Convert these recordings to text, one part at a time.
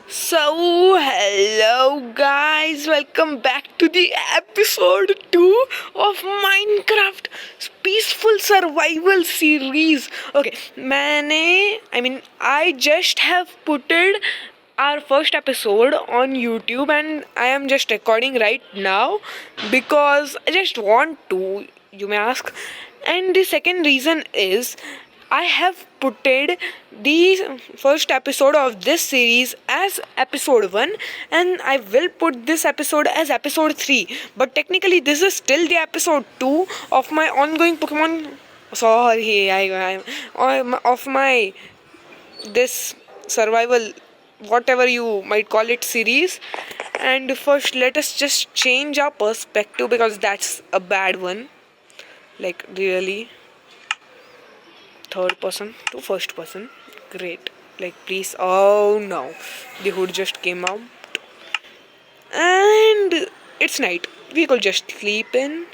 So, hello guys, welcome back to the episode 2 of Minecraft Peaceful Survival series. Okay, I just have putted our first episode on YouTube and I am just recording right now because I just want to, you may ask. And the second reason is I have putted the first episode of this series as episode 1 and I will put this episode as episode 3, but technically this is still the episode 2 of my ongoing Pokemon, sorry I of my this survival, whatever you might call it, series. And first let us just change our perspective because that's a bad one, like really. Third person to first person, great. Like please, oh no, the hood just came out and it's night, we could just sleep in.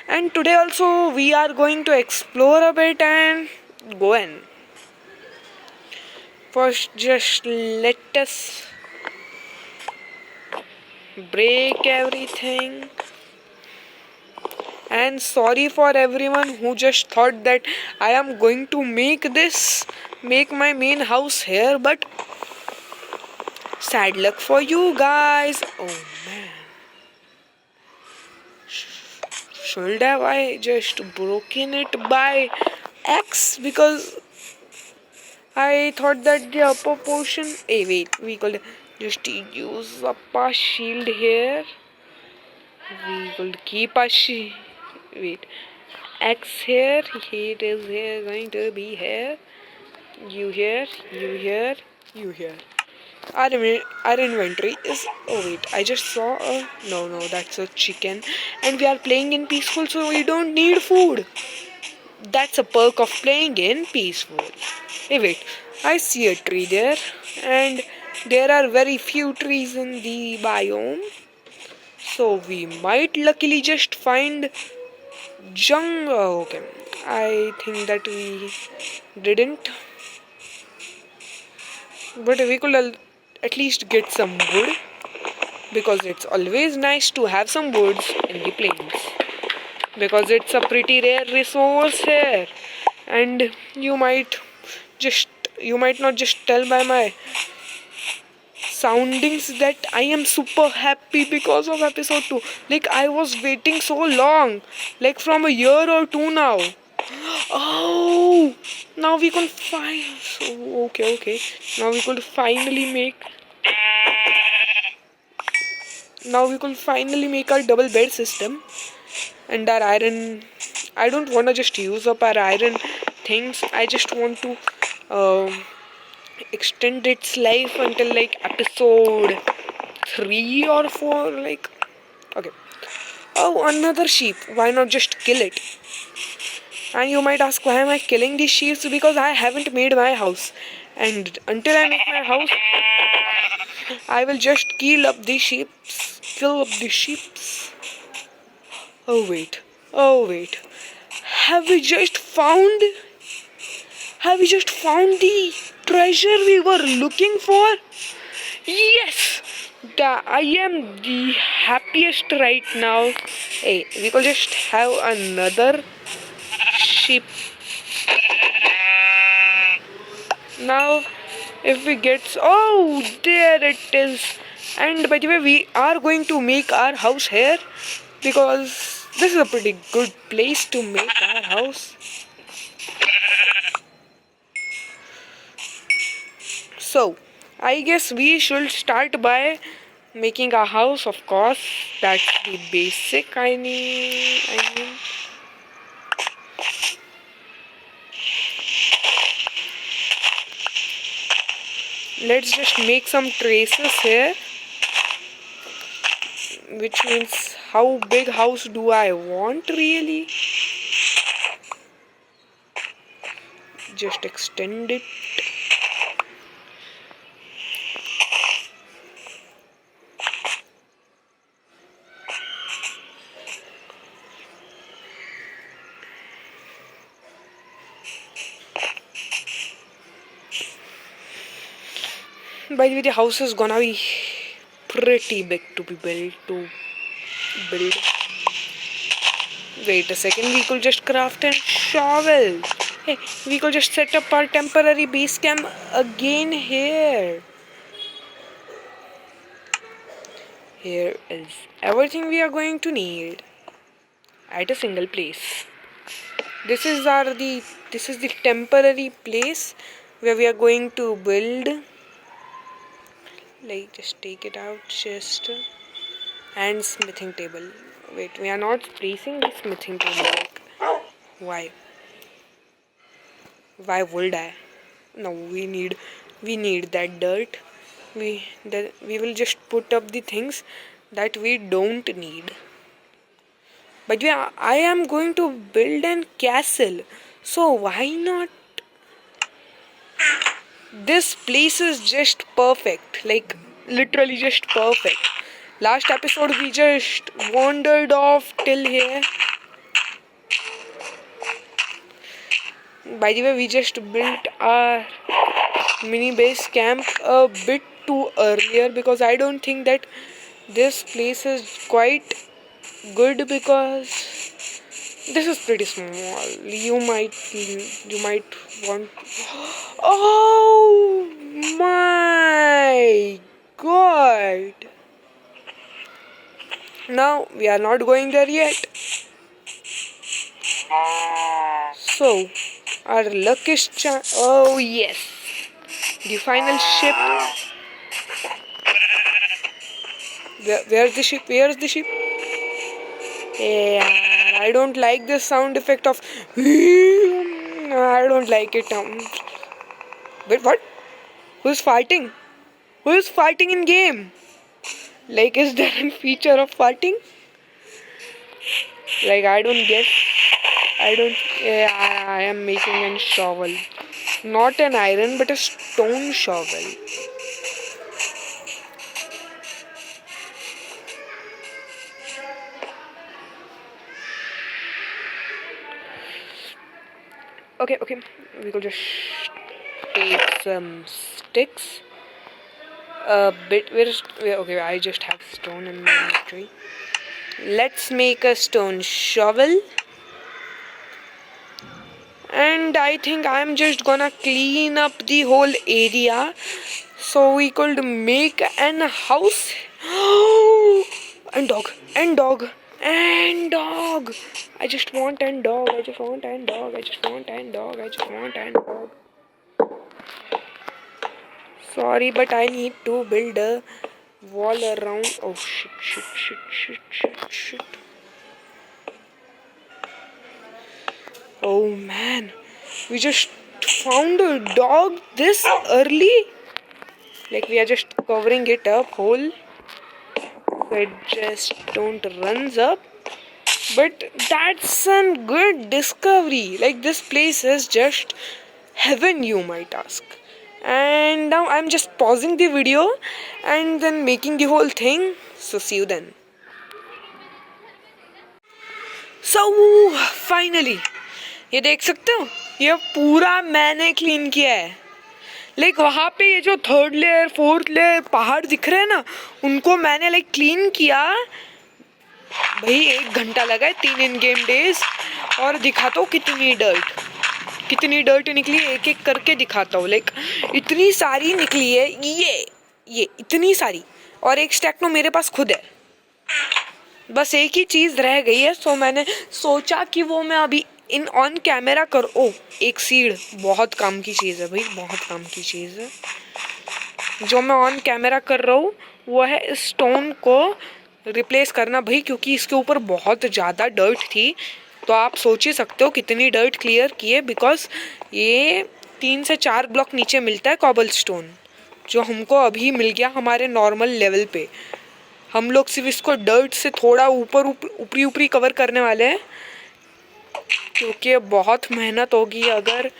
And today also we are going to explore a bit and go in. First just let us break everything. And sorry for everyone who just thought that I am going to make my main house here, but sad luck for you guys. Oh man, should have I just broken it by X because I thought that the upper portion. Hey wait, we could just use up a shield here. We could keep a shield. Wait, X here, it is here, going to be here. You here, you here, you here. Our inventory is. Oh wait, I just saw a. No, that's a chicken. And we are playing in peaceful, so we don't need food. That's a perk of playing in peaceful. Hey wait, I see a tree there, and there are very few trees in the biome. So we might luckily just find jungle. Okay, I think that we didn't, but we could at least get some wood because it's always nice to have some woods in the plains because it's a pretty rare resource here. And just you might not just tell by my soundings that I am super happy because of episode 2. Like I was waiting so long, like from a year or two now. Oh, now we can find. So, okay. Now we could finally make. Now we could finally make our double bed system and our iron. I don't want to just use up our iron things. I just want to extend its life until like episode 3 or 4. Like, okay. Oh, another sheep. Why not just kill it? And you might ask, why am I killing these sheep? Because I haven't made my house. And until I make my house, I will just kill up the sheep. Kill up the sheep. Oh wait. Have we just found? Have we just found the treasure we were looking for? Yes! I am the happiest right now. Hey, we could just have another sheep. Now, if we get. Oh, there it is. And by the way, we are going to make our house here because this is a pretty good place to make our house. So, I guess we should start by making a house, of course. That's the basic I mean. Let's just make some traces here. Which means how big house do I want really? Just extend it. By the way, the house is gonna be pretty big to be build. Wait a second, we could just craft a shovel. Hey, we could just set up our temporary base camp again here. Here is everything we are going to need at a single place. This is the temporary place where we are going to build. Like, just take it out, just and smithing table. Wait, we are not placing the smithing table. Like, why? Why would I? No, we need that dirt. We will just put up the things that we don't need. But yeah, I am going to build an castle, so why not? This place is just perfect, like literally just perfect. Last episode we just wandered off till here. By the way, we just built our mini base camp a bit too earlier because I don't think that this place is quite good because this is pretty small. You might want. Oh my god! Now we are not going there yet. So our luck is oh yes, the final ship. Where's the ship? Where's the ship? Yeah, I don't like the sound effect of. I don't like it. Wait, what? Who's fighting? Who is fighting in game? Like, is there a feature of farting? Like, I don't get. I don't. Yeah, I am making a shovel. Not an iron, but a stone shovel. Okay. We could just take some sticks. A bit. Okay, I just have stone in my inventory. Let's make a stone shovel. And I think I'm just gonna clean up the whole area so we could make an house. And dog. I just want an dog. Sorry, but I need to build a wall around. Oh shit. Oh man, we just found a dog this early. Like, we are just covering it up whole so it just don't runs up. But that's a good discovery. Like, this place is just heaven, you might ask. And now I'm just pausing the video and then making the whole thing. So see you then. So finally, ये देख सकते हो, ये पूरा मैंने clean किया है. Like वहाँ पे ये जो 3rd लेयर 4th लेयर पहाड़ दिख रहे हैं ना, उनको मैंने लाइक क्लीन किया. भाई 1 घंटा लगा है 3 इन गेम डेज. और दिखाता हूँ कितनी डर्ट निकली, एक एक करके दिखाता हूँ. लाइक इतनी सारी निकली है, ये इतनी सारी. और एक स्टैक तो मेरे पास खुद है. बस एक ही चीज़ रह गई है. सो मैंने सोचा कि वो मैं अभी इन ऑन कैमरा कर. ओ, एक सीड बहुत काम की चीज़ है भाई, बहुत काम की चीज़ है. जो मैं ऑन कैमरा कर रहा हूँ वो है स्टोन को रिप्लेस करना भाई, क्योंकि इसके ऊपर बहुत ज़्यादा डर्ट थी. तो आप सोच ही सकते हो कितनी डर्ट क्लियर की है. बिकॉज ये 3 से 4 ब्लॉक नीचे मिलता है कॉबल स्टोन, जो हमको अभी मिल गया हमारे नॉर्मल लेवल पे. हम लोग सिर्फ इसको डर्ट से थोड़ा ऊपरी कवर करने वाले हैं, क्योंकि बहुत मेहनत होगी अगर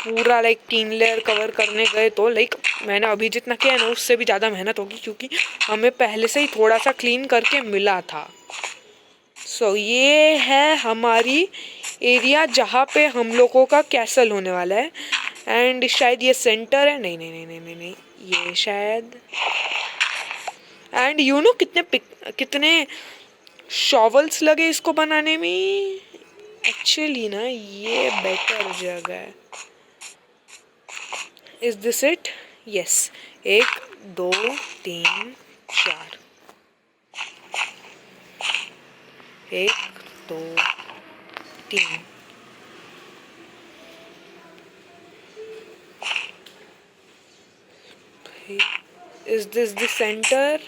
पूरा लाइक 3 लेयर कवर करने गए तो. लाइक मैंने अभी जितना किया है ना, उससे भी ज़्यादा मेहनत होगी, क्योंकि हमें पहले से ही थोड़ा सा क्लीन करके मिला था. सो ये है हमारी एरिया जहाँ पे हम लोगों का कैसल होने वाला है. एंड शायद ये सेंटर है, नहीं नहीं नहीं नहीं नहीं नहीं, ये शायद। एंड यू नो कितने शॉवल्स लगे इसको बनाने में। एक्चुअली ना ये बेटर जगह है। Is this it? Yes. 1 2 3 4। 1 2 3। Is this the center?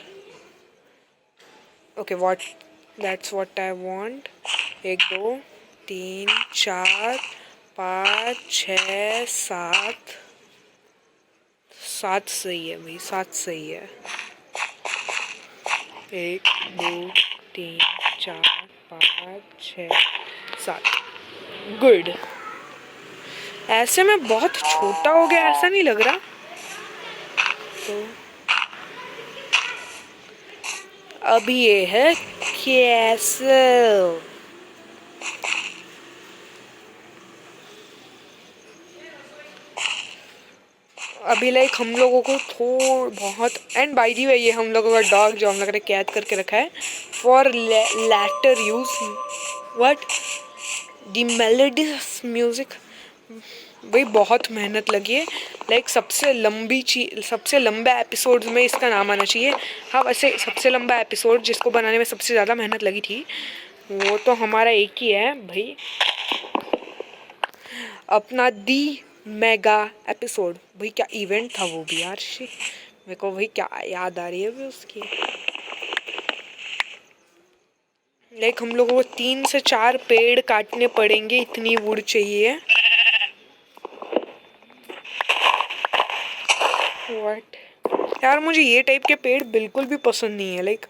Okay, that's what I want. 1 2 3 4 5 6 7। 7 सही है भाई, 7 सही है। 1 2 3 4 5 6 7। गुड। ऐसे में बहुत छोटा हो गया, ऐसा नहीं लग रहा? तो अब ये है कैसल। अभी लाइक हम लोगों को बहुत, एंड बाय द वे ये हम लोगों का डॉग जो हम लोगों ने कैद करके रखा है for later use. What the melodious music. भाई बहुत मेहनत लगी है। लाइक सबसे लंबा एपिसोड में इसका नाम आना चाहिए। हाँ वैसे सबसे लंबा एपिसोड जिसको बनाने में सबसे ज़्यादा मेहनत लगी थी वो तो हमारा एक ही है भाई, अपना दी मेगा एपिसोड। भाई क्या इवेंट था वो भी यार, मेरे को भाई क्या याद आ रही है भी उसकी। लाइक हम लोगों को 3 से 4 पेड़ काटने पड़ेंगे, इतनी वुड चाहिए। व्हाट यार, मुझे ये टाइप के पेड़ बिल्कुल भी पसंद नहीं है। लाइक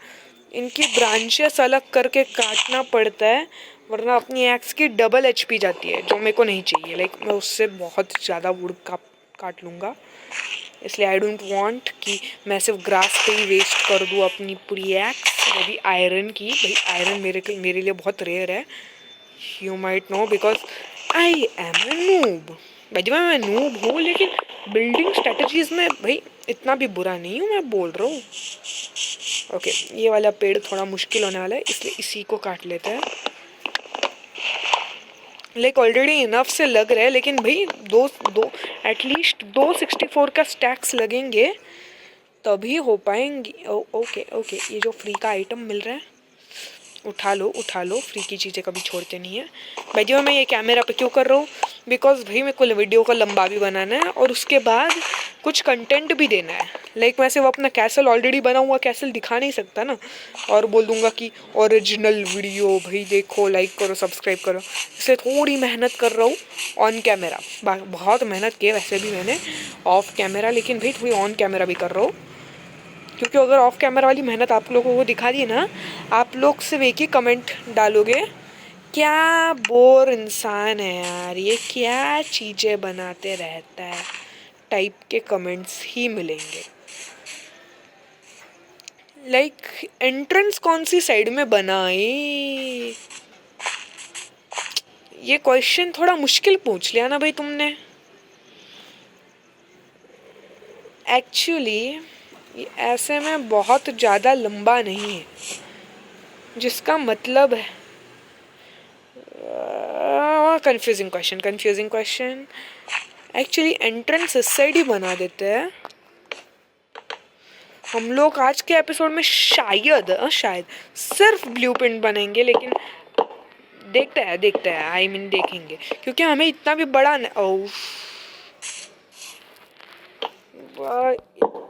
इनकी ब्रांचेस अलग करके काटना पड़ता है वरना अपनी एक्स की डबल एचपी जाती है, जो मेरे को नहीं चाहिए। लाइक मैं उससे बहुत ज़्यादा वुड काट लूँगा, इसलिए आई डोंट वांट कि मैं सिर्फ ग्रास पे ही वेस्ट कर दूँ अपनी पूरी एक्स, वो भी आयरन की। भाई आयरन मेरे लिए बहुत रेयर है, you might know, because I am a noob. भाई मैं नूब हूँ लेकिन बिल्डिंग स्ट्रेटजीज में भाई इतना भी बुरा नहीं हूँ, मैं बोल रहा हूँ। ओके ये वाला पेड़ थोड़ा मुश्किल होने वाला है, इसलिए इसी को काट लेते हैं। लाइक ऑलरेडी इनफ से लग रहा है, लेकिन भाई दो एटलीस्ट 264 का स्टैक्स लगेंगे तभी हो पाएंगी। ओके ये जो फ्री का आइटम मिल रहा है उठा लो, फ्री की चीज़ें कभी छोड़ते नहीं है। भाई जो मैं ये कैमरा पे क्यों कर रहा हूँ, बिकॉज भाई मेरे को वीडियो को लंबा भी बनाना है और उसके बाद कुछ कंटेंट भी देना है। लाइक मैं सिर्फ अपना कैसल ऑलरेडी बना हुआ कैसल दिखा नहीं सकता ना, और बोल दूंगा कि ओरिजिनल वीडियो भाई देखो, लाइक करो, सब्सक्राइब करो। इसलिए थोड़ी मेहनत कर रहा हूँ ऑन कैमरा। बहुत मेहनत की वैसे भी मैंने ऑफ कैमरा, लेकिन भाई थोड़ी ऑन कैमरा भी कर रहा हूँ, क्योंकि अगर ऑफ कैमरा वाली मेहनत आप लोगों को दिखा दी ना, आप लोग सिर्फ एक ही कमेंट डालोगे, क्या बोर इंसान है यार, ये क्या चीज़ें बनाते रहता है, टाइप के कमेंट्स ही मिलेंगे। लाइक एंट्रेंस कौन सी साइड में बनाए, ये क्वेश्चन थोड़ा मुश्किल पूछ लिया ना भाई तुमने। एक्चुअली ऐसे में बहुत ज़्यादा लंबा नहीं है, जिसका मतलब है कंफ्यूजिंग क्वेश्चन। एक्चुअली एंट्रेंस इस साइड ही बना देते हैं हम लोग। आज के एपिसोड में शायद सिर्फ ब्लूप्रिंट बनेंगे, लेकिन देखते हैं आई मीन देखेंगे, क्योंकि हमें इतना भी बड़ा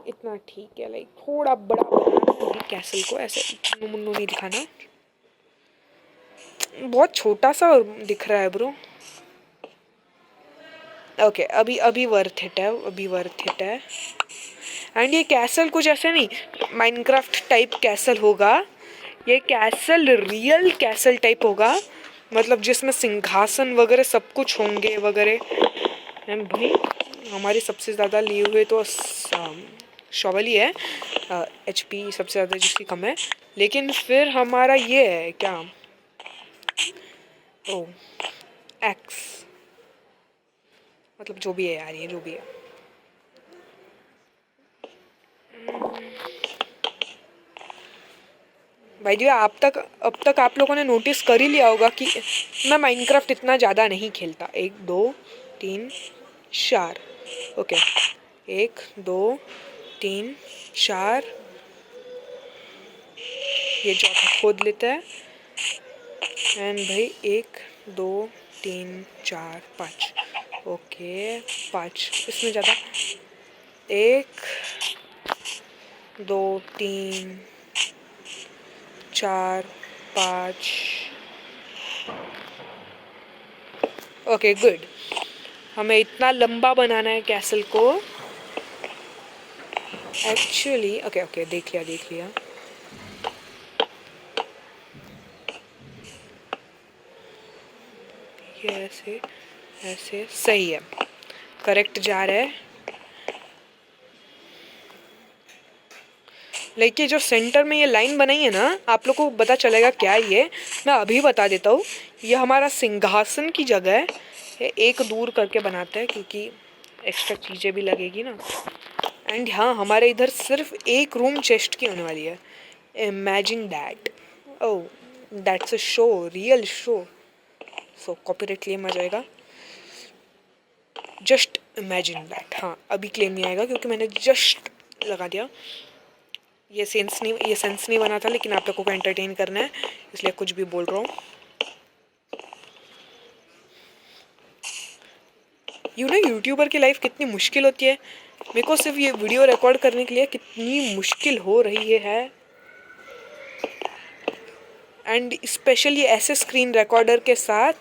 इतना ठीक है। लाइक थोड़ा बड़ा बनाना कैसल को, ऐसे मुन्नू नहीं दिखाना, बहुत छोटा सा दिख रहा है ब्रो। ओके अभी वर्थ इट है। एंड ये कैसल कुछ ऐसे नहीं माइनक्राफ्ट टाइप कैसल होगा, ये कैसल रियल कैसल टाइप होगा, मतलब जिसमें सिंहासन वगैरह सब कुछ होंगे वगैरह। एंड भाई हमारी सबसे ज़्यादा लिए हुए तो शॉवल ही है, एचपी सबसे ज़्यादा जिसकी कम है, लेकिन फिर हमारा ये है क्या, ओ एक्स। मतलब जो भी है यार, ये जो भी है। भाई जी अब तक आप लोगों ने नोटिस कर ही लिया होगा कि मैं माइनक्राफ्ट इतना ज़्यादा नहीं खेलता। 1 2 3 4, ओके, 1 2 3 4, ये चौथा खोद लेता है। एंड भाई 1 2 3 4 5, ओके 5, इसमें ज़्यादा 1 2 3 4 5, ओके गुड। हमें इतना लंबा बनाना है कैसल को। एक्चुअली ओके ओके, देख लिया। ये ऐसे ऐसे सही है, करेक्ट जा रहा है। लेकिन जो सेंटर में ये लाइन बनाई है ना, आप लोग को पता चलेगा क्या ये, मैं अभी बता देता हूँ। ये हमारा सिंहासन की जगह है। ये एक दूर करके बनाते हैं क्योंकि एक्स्ट्रा चीज़ें भी लगेगी ना। एंड हाँ, हमारे इधर सिर्फ एक रूम चेस्ट की होने वाली है। Imagine that. Oh, that's a show, real show. So copyright claim आ जाएगा। Just imagine that. हाँ, अभी क्लेम नहीं आएगा क्योंकि मैंने जस्ट लगा दिया। ये सेंस नहीं बना था, लेकिन आप लोगों को एंटरटेन करना है इसलिए कुछ भी बोल रहा हूँ। यूट्यूबर की लाइफ कितनी मुश्किल होती है। मेरे को सिर्फ ये वीडियो रिकॉर्ड करने के लिए कितनी मुश्किल हो रही है। एंड स्पेशली ऐसे स्क्रीन रिकॉर्डर के साथ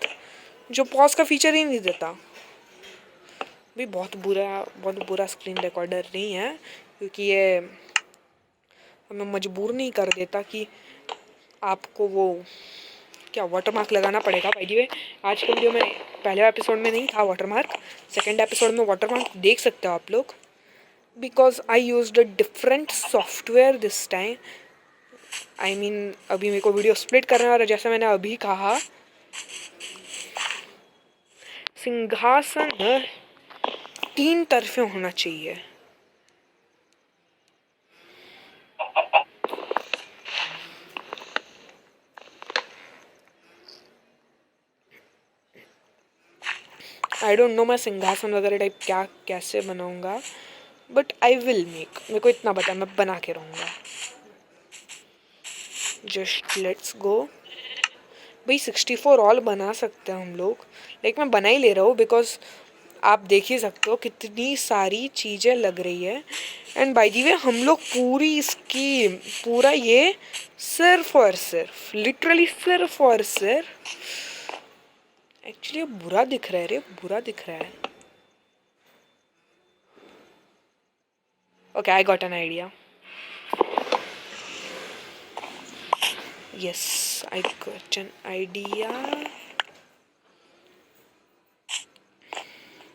जो पॉज का फीचर ही नहीं देता। भी बहुत बुरा स्क्रीन रिकॉर्डर नहीं है, क्योंकि ये हमें मजबूर नहीं कर देता कि आपको वो क्या वाटरमार्क लगाना पड़ेगा। बाय द वे, आज के वीडियो में पहले एपिसोड में नहीं था वाटरमार्क, सेकंड एपिसोड में वाटरमार्क देख सकते हो आप लोग, because I used a different software this time. I mean अभी मेरे को वीडियो स्प्लिट करना है, और जैसे मैंने अभी कहा, सिंहासन 3 तरफे होना चाहिए। आई डोंट नो मैं सिंहासन वगैरह टाइप क्या कैसे बनाऊंगा, बट आई विल मेक। मेरे को इतना पता है, मैं बना के रहूँगा। Just let's go. भाई 64 ऑल बना सकते हैं हम लोग, लाइक मैं बना ही ले रहा हूँ बिकॉज आप देख ही सकते हो कितनी सारी चीज़ें लग रही है। एंड बाय द वे, हम लोग पूरा ये सिर्फ और सिर्फ लिटरली सिर्फ और सिर्फ, एक्चुअली बुरा दिख रहा है रे, बुरा दिख रहा है। Okay, I got an idea. Yes, I got an idea.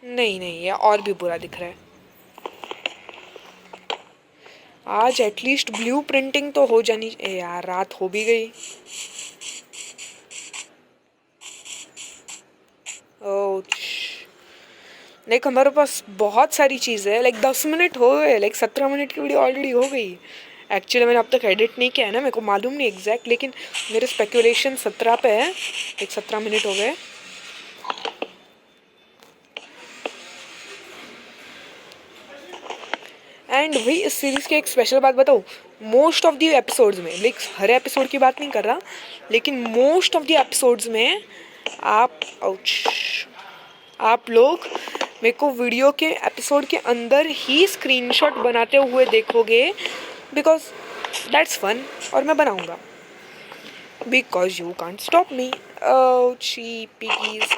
नहीं, ये और भी बुरा दिख रहा है। आज एटलीस्ट ब्लू प्रिंटिंग तो हो जानी। यार, रात हो भी गई। लाइक हमारे पास बहुत सारी चीज़ें है। लाइक 10 मिनट हो गए, लाइक 17 मिनट की वीडियो ऑलरेडी हो गई। एक्चुअली मैंने अब तक एडिट नहीं किया है ना, मेरे को मालूम नहीं एग्जैक्ट, लेकिन मेरे स्पेकुलेशन 17 पे है। लाइक 17 मिनट हो गए। एंड भाई, इस सीरीज़ की एक स्पेशल बात बताऊँ। मोस्ट ऑफ द एपिसोड्स में, लाइक हर एपिसोड की बात नहीं कर रहा, लेकिन मोस्ट ऑफ द एपिसोड्स में आप लोग मेरे को वीडियो के एपिसोड के अंदर ही स्क्रीनशॉट बनाते हुए देखोगे, बिकॉज दैट्स फन, और मैं बनाऊंगा because you can't stop me. Piggies,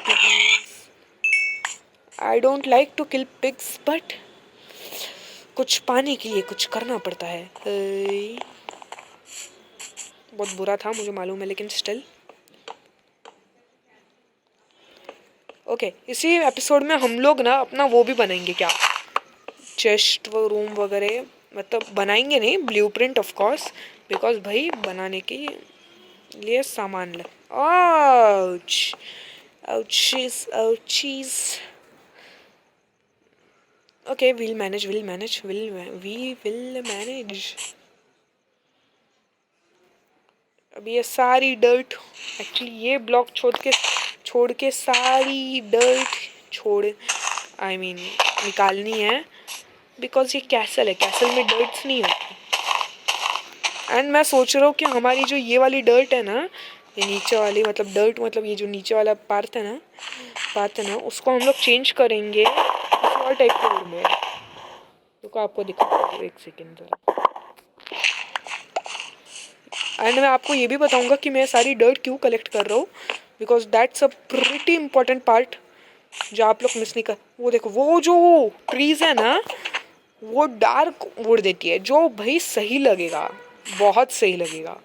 I don't like to kill pigs, but कुछ पाने के लिए कुछ करना पड़ता है। बहुत बुरा था, मुझे मालूम है, लेकिन स्टिल ओके। इसी एपिसोड में हम लोग ना अपना वो भी बनाएंगे, क्या चेस्ट व रूम वगैरह, मतलब बनाएंगे नहीं, ब्लूप्रिंट ऑफ कोर्स, बिकॉज भाई बनाने के लिए सामान लग। Ouch, ouchies, ouchies. Okay, we will manage. अब ये सारी डर्ट, एक्चुअली ये ब्लॉक छोड़ के सारी डर्ट छोड़ आई मीन निकालनी है, बिकॉज ये कैसल है, कैसल में डर्ट्स नहीं होती। एंड मैं सोच रहा हूँ कि हमारी जो ये वाली डर्ट है ना, ये नीचे वाली मतलब डर्ट मतलब ये जो नीचे वाला पार्ट है ना उसको हम लोग चेंज करेंगे किसी और टाइप के वुड में। तो आपको दिखाता हूँ, एक सेकेंड जरा। एंड मैं आपको ये भी बताऊंगा कि मैं सारी डर्ट क्यों कलेक्ट कर रहा हूँ, because that's a pretty important part जो आप लोग मिस नहीं कर। वो देखो, वो जो ट्रीज है ना वो डार्क वुड देती है, जो भाई सही लगेगा, बहुत सही लगेगा।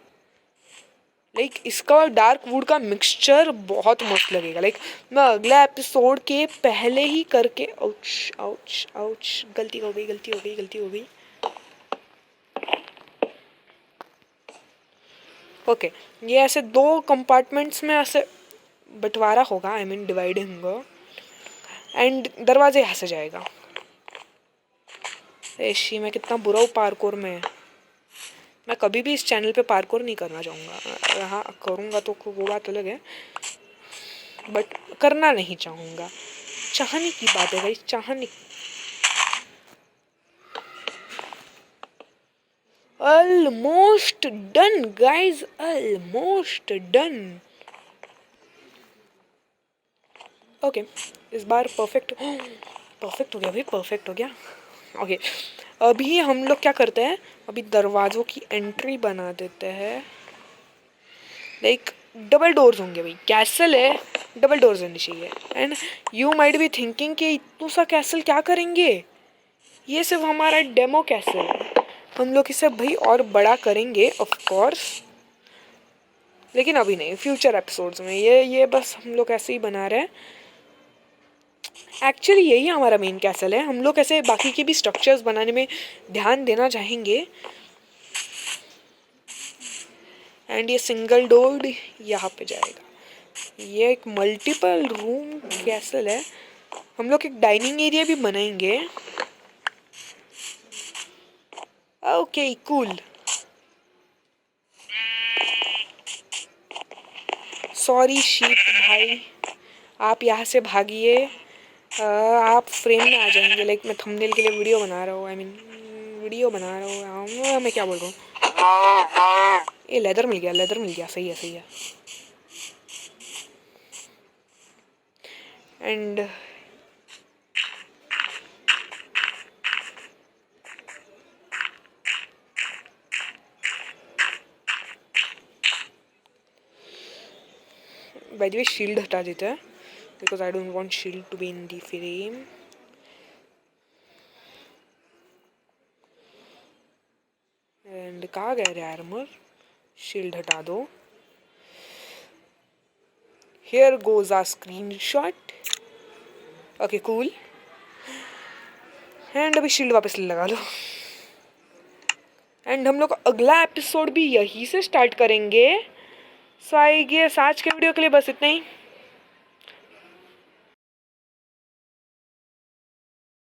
लाइक इसका डार्क वुड का मिक्सचर बहुत मस्त लगेगा। लाइक मैं अगला एपिसोड के पहले ही करके आउच आउच आउच, गलती हो गई। ओके, ये ऐसे 2 कंपार्टमेंट्स में ऐसे बंटवारा होगा, आई मीन डिवाइडिंग होगा। एंड दरवाजे यहाँ से जाएगा। ऐशी मैं कितना बुरा हूँ पार्कोर में। मैं कभी भी इस चैनल पे पार्कोर नहीं करना चाहूँगा। हाँ करूँगा तो वो बात अलग है, बट करना नहीं चाहूँगा। चाहने की बात है भाई, चाहने। Almost done guys, almost done. Okay, इस बार परफेक्ट हो गया भाई, परफेक्ट हो गया। ओके, अभी हम लोग क्या करते हैं, अभी दरवाज़ों की एंट्री बना देते हैं। लाइक डबल डोर्स होंगे भाई, कैसल है, डबल डोर्स होने चाहिए। And you might be thinking कि इतना सा कैसल क्या करेंगे, ये सिर्फ हमारा डेमो कैसल है, हम लोग इसे भाई और बड़ा करेंगे ऑफ कोर्स, लेकिन अभी नहीं, फ्यूचर एपिसोड्स में। ये बस हम लोग ऐसे ही बना रहे हैं। एक्चुअली यही हमारा मेन कैसल है, हम लोग ऐसे बाकी के भी स्ट्रक्चर्स बनाने में ध्यान देना चाहेंगे। एंड ये सिंगल डोर यहाँ पे जाएगा। ये एक मल्टीपल रूम कैसल है। हम लोग एक डाइनिंग एरिया भी बनाएंगे। Okay cool. सॉरी शीप भाई, आप यहाँ से भागिए, आप फ्रेम में आ जाएंगे। लाइक मैं थंबनेल के लिए वीडियो बना रहा हूँ, आई मीन वीडियो बना रहा हूँ, मैं क्या बोल रहा हूँ। ये लेदर मिल गया, सही है। And by the way shield हटा देते हैं, because I don't want shield to be in the frame. And कहाँ गए रे आर्मर, शील्ड हटा दो। Here goes a screenshot. Okay cool. And अभी शील्ड वापस लगा लो। एंड हम लोग अगला एपिसोड भी यहीं से स्टार्ट करेंगे। सो आई गेस आज के वीडियो के लिए बस इतना ही।